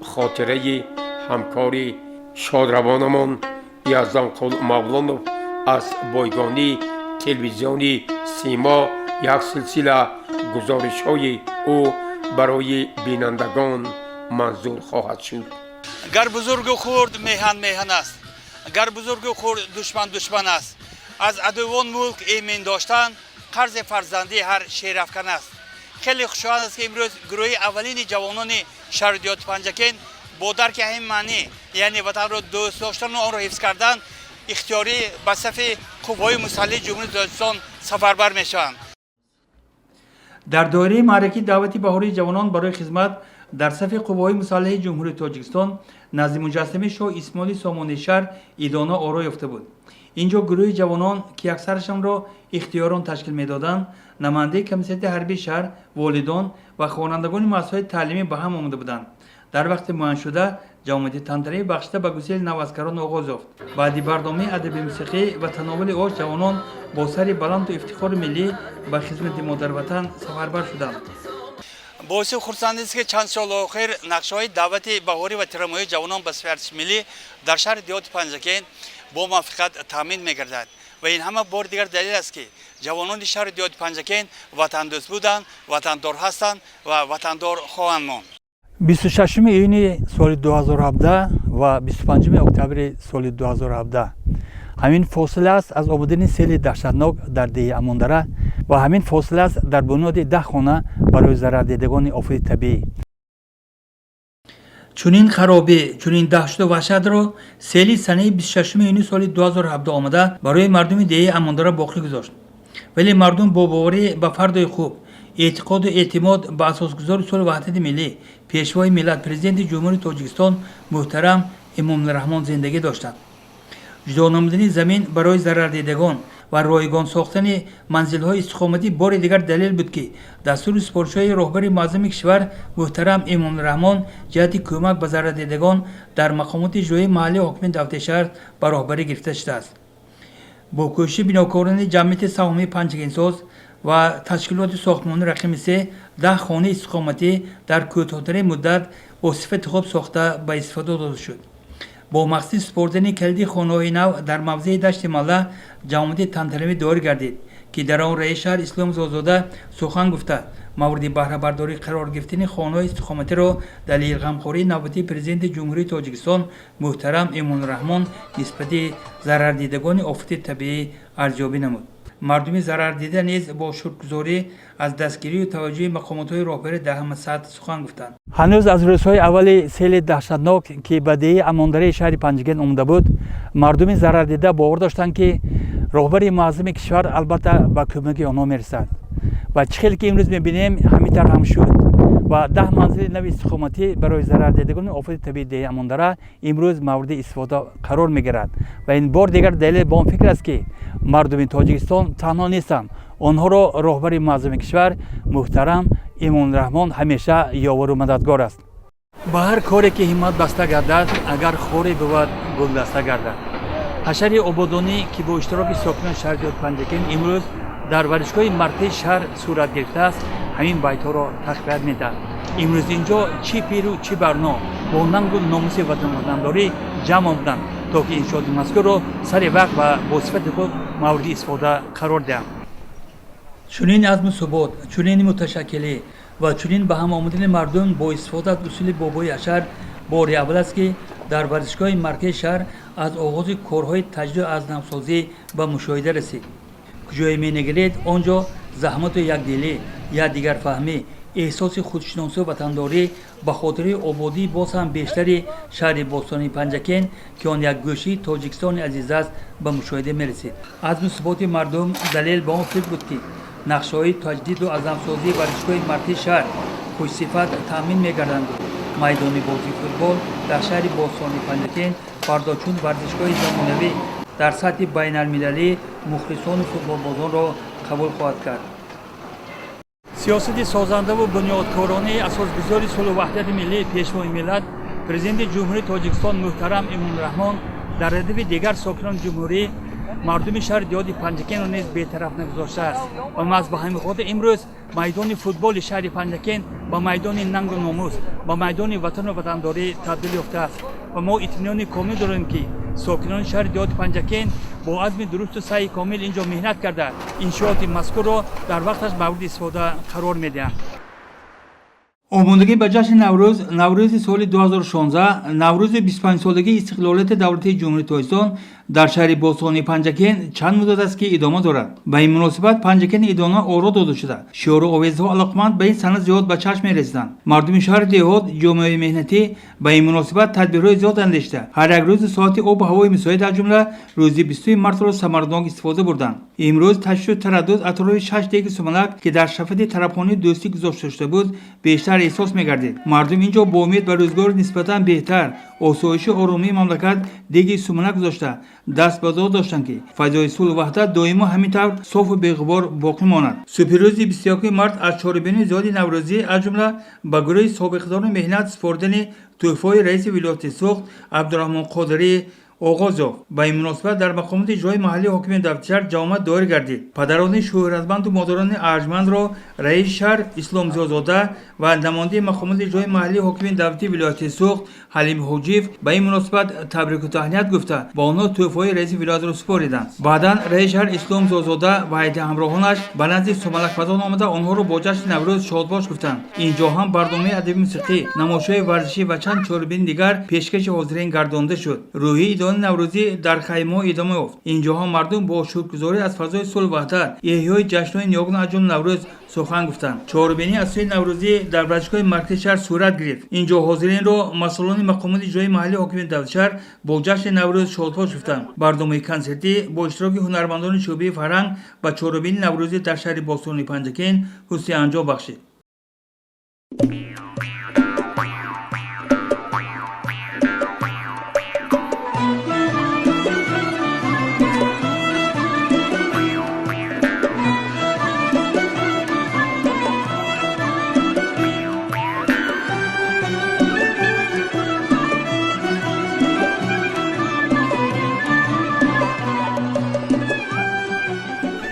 خاطره همکاری شادروانمان یزدانقل مولانوف از بایگانی تلویزیونی سیما یک سلسله گزارش های او برای بینندگان منظور خواهد شد.
گر بزرگ و خرد میهن میهن است، گر بزرگ و خرد دشمن دشمن است. از عدوان ملک ایمن داشتن قرض فرزندی هر شیرافکن است. خیلی خوشحال است که امروز گروه اولین جوانان شهر دیات پنجکین با درک همین معنی یعنی وطن را دوست داشتن و آن را حفظ کردن اختیاری به صف قوای مسلح جمهوری تاجیکستان سفربر میشوند.
در دایره معرکه دعوت بهاری جوانان برای خدمت در صف قوای مسلح جمهوری تاجیکستان نزد مجسمه شاه اسماعیل سامانی شهر ایدانا آرا یافته بود. اینجا گروه جوانان که اکثرشان را اختیاران تشکیل میدادند، نماینده کمیته حربی شهر، والدان و خوانندگان مؤسسات تعلیمی به هم آمده بودند. در وقت معین شده جامعه تنطره بخشیده به گسیل نوازکاران آغاز یافت. بعد برنامه ادبی موسیقی و تناول آش جوانان با سر بلند و افتخار ملی به خدمت مادر وطن سفربر شدند.
باعث خرسندی است که چند سال آخر نقشه‌های دعوت بهاری و تراموی جوانان به ورزش ملی در شهر دیات پنجکین با موفقیت تامین می‌گردد و این همه بار دیگر دلیل است که جوانان شهر دیات پنجکین وطن دوست بودند، وطندار هستند و وطندار خواهند ماند.
26 ایون سال 2017 و 25 اکتبر سال 2017 همین فاصله است از آمدن سیل دهشتناک در دهه اماندره و همین فاصله است در بنیاد 10 خانه برای ضرر دیدگان آفت طبیعی. چنین خرابی، چنین دهشت و وحشت را سیل سنه 26 ایون سال 2017 آمده برای مردم دهه اماندره باقی گذاشت. ولی مردم با باوری به فردای خوب، اعتقاد و اعتماد به اساسگذار اصول وحدت ملی، پیشوای ملت پرزیدنت جمهوری تاجیکستان محترم امام الرحمن زندگی داشتند. جدا نمودن زمین برای ضرر دیدگان و رایگان ساختن منزل‌های استقامتی بار دیگر دلیل بود که دستور سپارش‌های راهبر معظم کشور محترم امام الرحمن جهت کمک به ضرر دیدگان در مقامات اجرایی محلی حاکم دولت شهر به راهبری گرفته شده است. با کوشش بناکاران جمعیت سهامی پنجکینساز و تشکیلات ساختمان رقم 3 10 خانه استقامتی در کوتاه‌ترین مدت با صفت خوب ساخته به استفاده داده شد. با مقصد سپردن کلیدی خانه‌های نو در موضع دشت مله جمعیت تنظیمی دایر گردید که در آن رئیس شهر اسلام زادزاده سخن گفته مورد بهره برداری قرار گرفتن خانه‌های استقامتی را دلیل غمخوری نوبتی پرزیدنت جمهوری تاجیکستان محترم امان الرحمن نسبت ضرر دیدگان آفت طبیعی ارزیابی نمود. مردم ضرر دیده نیز با شکرگزاری از دستگیری و توجه مقامات‌های راهبر دهم سطح سخن گفتند. هنوز از روزهای اول سیل دهشتناک که به دهه اماندره شهر پنجکین آمده بود، مردم ضرر دیده باور داشتند که راهبر معظم کشور البته به کمک آنها میرسد و چخیلی که امروز میبینیم همینطور هم شد و 10 منزل نو استقامتی برای ضرر دیدگان آفت طبیعی دهه اماندره امروز مورد استفاده قرار میگیرد و این بار دیگر دلیل به آن فکر است که مردم تاجیکستان تنها نیستند. آنها را راهبر معظم کشور محترم امان الرحمن همیشه یاور و مددگار است. به هر کاری که همت بسته گردد اگر خوری بود گل دسته گردد. حشر آبادانی که با اشتراک ساکنان شهر دیات پنجکین امروز در ورزشگاه مرکزی شهر صورت گرفته است همین بیت‌ها را تقویت می‌دهد. امروز اینجا چی پیرو چی برنا با ننگ و ناموس وطنداری جمع آمدند تا که انشاءات مذکور را سر وقت و با صفت خود مورد استفاده قرار دهند. چنین عزم و ثبات، چنین متشکلی و چنین به هم آمدن مردم با استفاده از اصول بابای اشر بار اول است که در ورزشگاه مرکزی شهر از آغاز کارهای تجدید از نوسازی به مشاهده رسید. کجای می‌نگرید آنجا زحمت و یکدلی یا دیگر فهمی احساس خودشناسی و وطنداری به خاطر آبادی باز هم بیشتری شهر باستانی پنجکین که آن یک گوشه تاجیکستان عزیز است به مشاهده می‌رسید. عزم و ثبات مردم دلیل به آن فکر بود که نقشه‌های تجدید و عظم‌سازی ورزشگاه مرکزی شهر خوش‌صفت تامین می‌گردند. میدان بازی فوتبال در شهر باستانی پنجکین فردا چون ورزشگاه زمانوی در سطح بین‌المللی مخلصان فوتبالبازان را قبول خواهد کرد. سیاست سازنده و بنیادکارانه اساسگذار صلح و وحدت ملی پیشوای ملت پرزیدنت جمهوری تاجیکستان محترم امان الرحمن در ردیف دیگر ساکنان جمهوری مردم شهر دیاد پنجکین رو نیز بی‌طرف نگذاشته است و ما از به همین خاطر امروز میدان فوتبال شهر پنجکین با میدان ننگ و ناموس با میدان وطن و وطنداری تبدیل یافته است و ما اطمینان کامل داریم که ساکنان شهر دیاد پنجکین با عزم درست و سعی کامل اینجا مهنت کرده انشاءات مذکور را در وقتش مورد استفاده قرار میدهند. آمادگی به جشن نوروز سال 2016 نوروز 25 سالگی استقلالیت دولت جمهوری تاجیکستان در شهر باستانی پنجکین چند مدت است که ادامه دارد. به این مناسبت پنجکین ادامه آرا داده شده. شعار و آوازها علاقمند به این سند زیاد به چشم می‌رسیدند. مردم شهر دیهات جامعه مهنتی به این مناسبت تدبیرهای زیاد اندیشیده. هر یک روز ساعت آب و هوای مساعد از جمله روز 20 مارس را ثمرناک استفاده بردند. امروز تشریف و تردد اطراف 6 دیگ سومنک که در شفت طرفخانه دوستی گذاشته شده بود بیشتر احساس می‌گردید. مردم اینجا با امید به روزگار نسبتاً بهتر آسایش و آرامی مملکت دیگ سومنک گذاشته دست به داد داشتند که فضای صلح و وحدت دائما همینطور صاف و بی‌غبار باقی ماند. صبح 21 مارس از چهاربین زیادی نوروزی از جمله به گروه سابقدار مهنت سپردن تحفه‌های رئیس ولایت سوخت عبدالرحمن قادری آغاز یافت. با این مناسبت در مقامات اجرایی محلی حاکم دفتر جامعه دایر گردید. پدران شهرتمند و مادران ارجمند را رئیس شهر اسلام زیازاده و نماینده مقامات اجرایی محلی حاکم دولتی ولایت سوخت حلیم حجیف با این مناسبت تبریک و تهنیت گفته با آنها تحفه‌های رئیس ولایت را سپاریدند. بعدا رئیس شهر اسلام زیازاده و هیئت همراهانش به نزد سومنک فضان آمده آنها را با جشن نوروز شادباش گفتند. اینجا هم برنامه ادبی موسیقی، نمایش‌های ورزشی و چند چهاربین دیگر پیشکش حاضرین گردانده شد. روحی نوروزی در خیمه‌ها ادامه یافت. اینجا هم مردم با شکرگزاری از فضای صلح و وحدت احیای جشن‌های نیاگون از جمله نوروز سخن گفتند. چهاربینی اصلی نوروزی در ورزشگاه مرکز شهر صورت گرفت. اینجا حاضرین را مسئولان مقامات اجرایی محلی حاکم دولت شهر با جشن نوروز شادباش گفتند. برنامه کنسرتی با اشتراک هنرمندان شعبه فرهنگ و چهاربینی نوروزی در شهر باستانی پنجکین حسن انجام بخشید.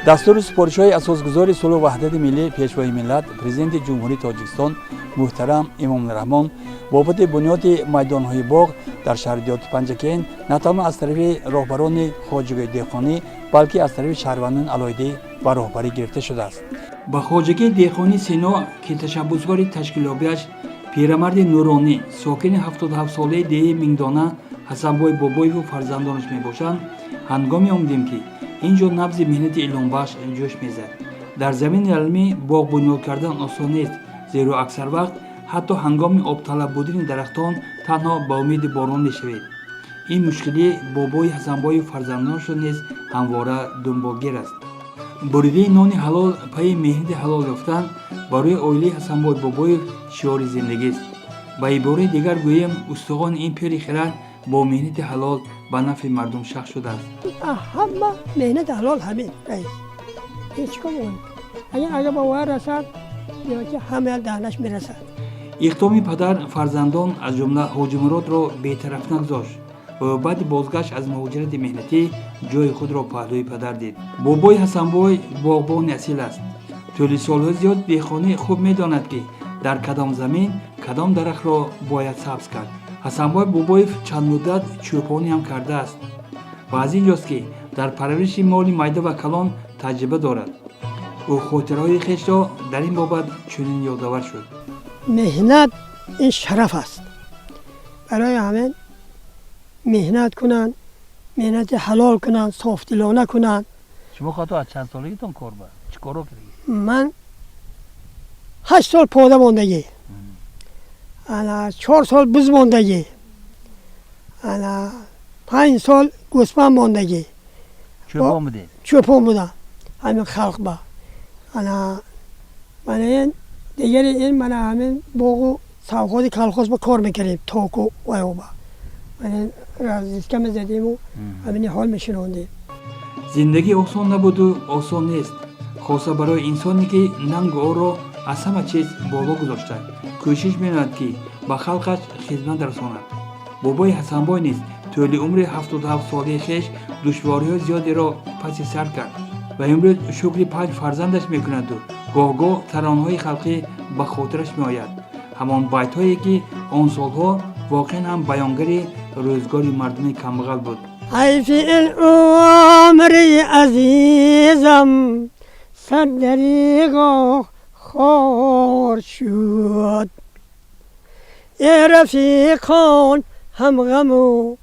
دستور سپارش‌های اساسگذار صلح و وحدت ملی پیشوای ملت پرزیدنت جمهوری تاجیکستان محترم امام رحمان بابت بنیاد میدان‌های باغ در شهر دیات پنجکین نه تنها از طرف راهبران خواجگی دیخانی بلکه از طرف شهروندان علایده و راهبری گرفته شده است.
با خواجگی دیخانی سینا که تشبسگار تشکیل‌یابی‌اش پیرمرد نورانی ساکن 77 ساله دیه میندانه حسن‌بای بابای و فرزندانش میباشند هنگامی آمدیم که اینجا نبض مهنت اعلانبخش جوش میزد. در زمین علمی باغ بنیاد کردن آسان نیست زیرا اکثر وقت حتی هنگام آب طلب بودن درختان تنها با امید باران میشوید. این مشکلی بابای حسن‌بای و فرزندانش نیز همواره دنبالگیر است. بریده نان حلال پای مهنت حلال یافتن برای عائله حسن‌بای بابای شعار زندگی است. با عبارت دیگر گویم استخوان این پیر خرد با مهنت حلال به نفع مردم شخص شده است.
همه مهنت حلال همین هیچ کاری اگر باور رسد یا که همه دهنش میرسد.
اقدام پدر فرزندان از جمله حاجی مراد را بی‌طرف نگذاشت و بعد بازگشت از مهاجرت مهنتی جای خود را پهلوی پدر دید. بابای حسن‌بای باغبان اصیل است. طول سالها زیاد دیخانه خوب میداند که در کدام زمین کدام درخت را باید سبز کرد. حسن‌بای بابایف چند مدت چوپانی هم کرده است و از اینجاست که در پرورش مال میده و کلان تجربه دارد. او خاطرهای خویش را در این بابت چنین یادآور شد.
مهنت این شرف است. برای همین مهنت کنند، مهنت حلال کنند، صافدلانه کنند.
شما خاطر از چند سالگیتون کار با چه کارو کردید؟
من 8 سال پوده ماندگی. انا 4 سال بز ماندگی. انا 5 سال گوسفند ماندگی.
چوپان بودی؟
چوپان بودم. همین خلق با. انا من این دیگر این من همین باغ سوغات کلخاص با کار میکردیم تاکو و اوبا. من رازیسکه میزدیم و همین حال میشنوندیم.
زندگی آسان نبود و آسان نیست. خاصه برای انسانی که ننگ او را از همه چیز بالا گذاشته کوشش می‌کند که به خلقش خدمت رساند. بابای حسن‌بای نیز طول عمر 77 ساله خویش دشواری‌های زیادی را پس سر کرد و امروز شکر 5 فرزندش میکند و گاه ترانه‌های خلقی به خاطرش میآید. همان بیت‌هایی که آن سالها واقعا هم بیانگر روزگار مردم کمبغل بود.
ای فی العمر عزیزم صد دریغا خار شد، ای رفیقان هم غم و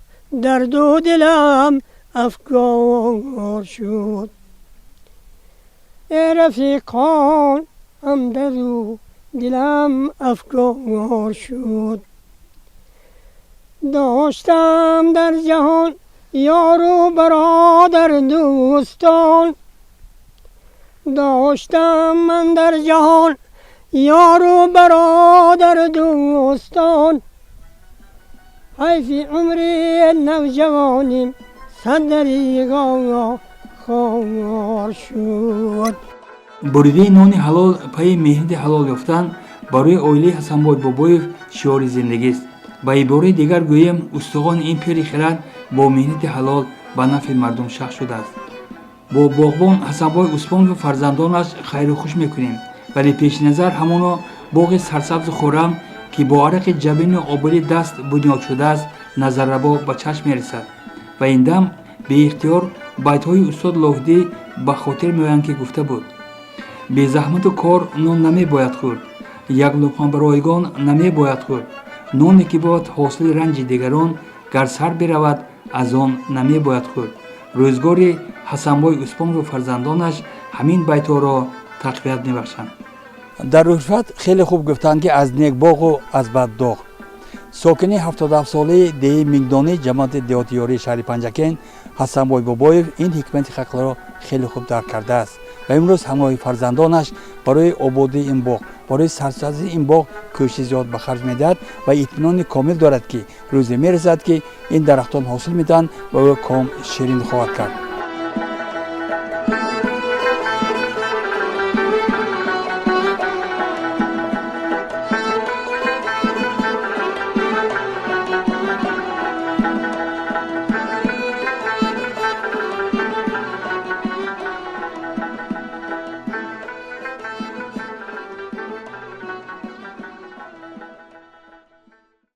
درد و دلم افگار شد، ای رفیقان هم درد و دلم افگار شد. داشتم در جهان یار و برادر دوستان، داشتم من در جهان یار و برادر دوستان، حیفی عمری نوجوانیم صد دریغا خار شد.
بریده نان حلال پای مهنت حلال یافتن برای اویله حسنبای بابایف شعار زندگی است. با عباره دیگر گویم استخوان این پیر خرد با مهنت حلال به نفع مردم شخص شده است. با باغبان حسنبای عثمان و فرزندانش خیر و خوش میکنیم، ولی پیش نظر همانا باغ سرسبز خرم که با عرق جبین و آبری دست بنیاد شده است نظر ربا به چشم میرسد و این دم به اختیار بیت‌های استاد لاهدی به خاطر میآیند که گفته بود: به زحمت و کار نان نمی باید خورد، یک لقمه به رایگان نمی باید خورد، نانی که بود حاصل رنج دیگران گر سر برود از آن نمی باید خورد. روزگار حسنبای عثمان و فرزندانش همین بیت‌ها را تقویت میبخشند.
در روشفت خیلی خوب گفتند که از نیک باغ و از بد داغ. ساکن 77 ساله ده میگدانی جماعت دیهاتی یاری شهر پنجکین حسنبای بابایف این حکمت خلق را خیلی خوب درک کرده است و امروز همراه فرزندانش برای آبادی این باغ، برای سرسبزی این باغ کوشش زیاد به خرج میدهد و اطمینان کامل دارد که روزی میرسد که این درختان حاصل میدن و او کام شیرین خواهد کرد.